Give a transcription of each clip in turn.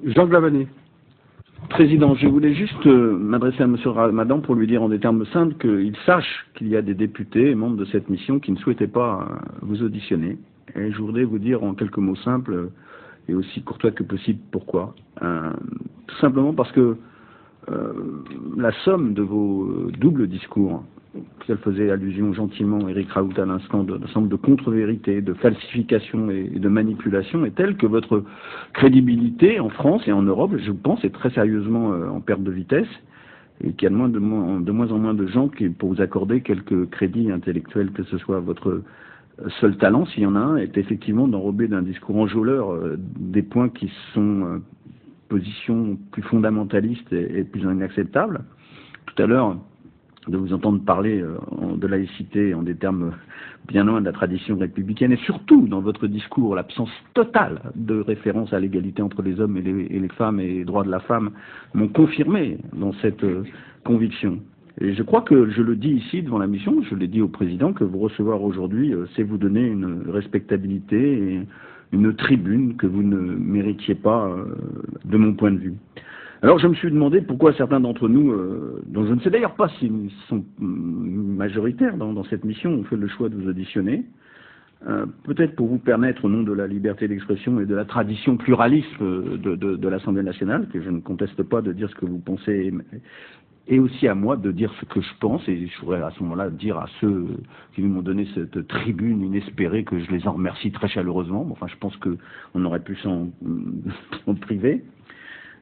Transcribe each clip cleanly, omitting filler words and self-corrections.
Jean Glavanné. Président, je voulais juste m'adresser à M. Ramadan pour lui dire en des termes simples qu'il sache qu'il y a des députés et membres de cette mission qui ne souhaitaient pas vous auditionner. Et je voudrais vous dire en quelques mots simples et aussi courtois que possible pourquoi. Tout simplement parce que la somme de vos doubles discours, auquel faisait allusion gentiment Éric Raoult à l'instant, de l'ensemble de contre-vérités, de falsifications et de manipulations, est telle que votre crédibilité en France et en Europe, je pense, est très sérieusement en perte de vitesse, et qu'il y a de moins en moins de gens pour vous accorder quelques crédits intellectuels, que ce soit votre seul talent, s'il y en a un, est effectivement d'enrober d'un discours enjôleur des points qui sont positions plus fondamentalistes et plus inacceptables. Tout à l'heure, de vous entendre parler de laïcité en des termes bien loin de la tradition républicaine, et surtout dans votre discours, l'absence totale de référence à l'égalité entre les hommes et les femmes et les droits de la femme m'ont confirmé dans cette conviction. Et je crois que je le dis ici devant la mission, je l'ai dit au président, que vous recevoir aujourd'hui, c'est vous donner une respectabilité et une tribune que vous ne méritiez pas de mon point de vue. Alors je me suis demandé pourquoi certains d'entre nous, dont je ne sais d'ailleurs pas s'ils sont majoritaires dans cette mission, ont fait le choix de vous auditionner. Peut-être pour vous permettre, au nom de la liberté d'expression et de la tradition pluraliste de l'Assemblée nationale, que je ne conteste pas de dire ce que vous pensez, et aussi à moi de dire ce que je pense, et je voudrais à ce moment-là dire à ceux qui m'ont donné cette tribune inespérée que je les en remercie très chaleureusement. Enfin, je pense qu'on aurait pu s'en priver.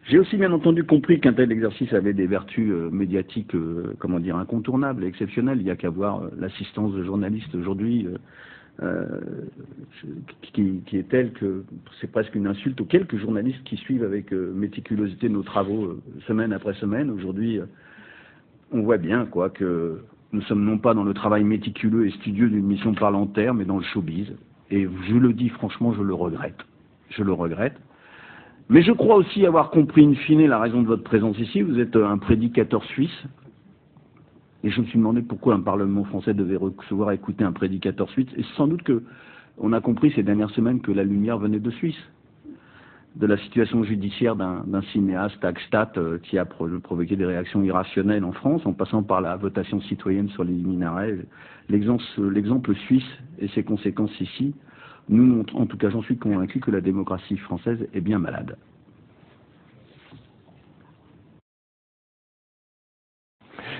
J'ai aussi bien entendu compris qu'un tel exercice avait des vertus médiatiques, comment dire, incontournables et exceptionnelles. Il n'y a qu'à voir l'assistance de journalistes aujourd'hui qui est telle que c'est presque une insulte aux quelques journalistes qui suivent avec méticulosité nos travaux semaine après semaine. Aujourd'hui, on voit bien quoi que nous sommes non pas dans le travail méticuleux et studieux d'une mission parlementaire, mais dans le showbiz. Et je le dis franchement, je le regrette. Je le regrette. Mais je crois aussi avoir compris in fine la raison de votre présence ici. Vous êtes un prédicateur suisse. Et je me suis demandé pourquoi un Parlement français devait recevoir écouter un prédicateur suisse. Et sans doute qu'on a compris ces dernières semaines que la lumière venait de Suisse. De la situation judiciaire d'un cinéaste, Axtat, qui a provoqué des réactions irrationnelles en France, en passant par la votation citoyenne sur les minarets. L'exemple suisse et ses conséquences ici nous montrent, en tout cas j'en suis convaincu, que la démocratie française est bien malade.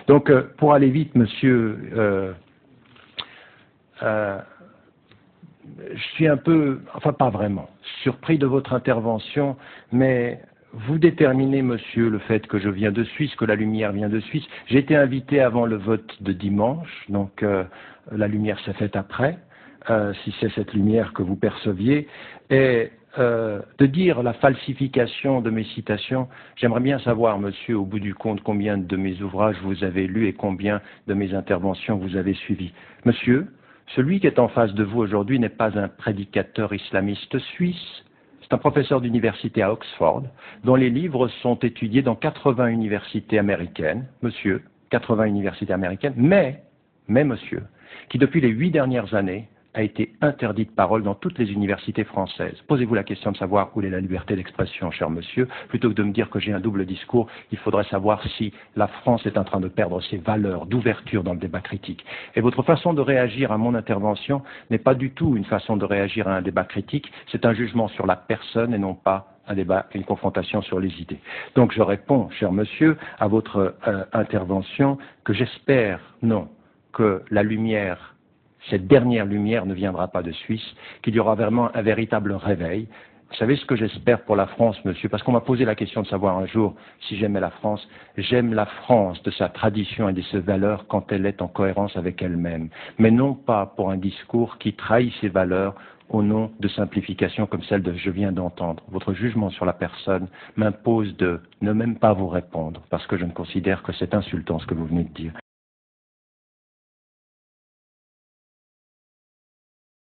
Donc, pour aller vite, monsieur, je suis un peu, enfin pas vraiment, surpris de votre intervention, mais vous déterminez, monsieur, le fait que je viens de Suisse, que la lumière vient de Suisse. J'ai été invité avant le vote de dimanche, donc la lumière s'est faite après, si c'est cette lumière que vous perceviez, et de dire la falsification de mes citations, j'aimerais bien savoir, monsieur, au bout du compte, combien de mes ouvrages vous avez lus et combien de mes interventions vous avez suivies. Monsieur, celui qui est en face de vous aujourd'hui n'est pas un prédicateur islamiste suisse, c'est un professeur d'université à Oxford, dont les livres sont étudiés dans 80 universités américaines, monsieur, 80 universités américaines, mais monsieur, qui depuis les 8 dernières années a été interdit de parole dans toutes les universités françaises. Posez-vous la question de savoir où est la liberté d'expression, cher monsieur. Plutôt que de me dire que j'ai un double discours, il faudrait savoir si la France est en train de perdre ses valeurs d'ouverture dans le débat critique. Et votre façon de réagir à mon intervention n'est pas du tout une façon de réagir à un débat critique, c'est un jugement sur la personne et non pas un débat, une confrontation sur les idées. Donc je réponds, cher monsieur, à votre intervention que j'espère, non, que la lumière, cette dernière lumière ne viendra pas de Suisse, qu'il y aura vraiment un véritable réveil. Vous savez ce que j'espère pour la France, monsieur, parce qu'on m'a posé la question de savoir un jour si j'aimais la France. J'aime la France de sa tradition et de ses valeurs quand elle est en cohérence avec elle-même, mais non pas pour un discours qui trahit ses valeurs au nom de simplifications comme celle que je viens d'entendre. Votre jugement sur la personne m'impose de ne même pas vous répondre, parce que je ne considère que c'est insultant ce que vous venez de dire.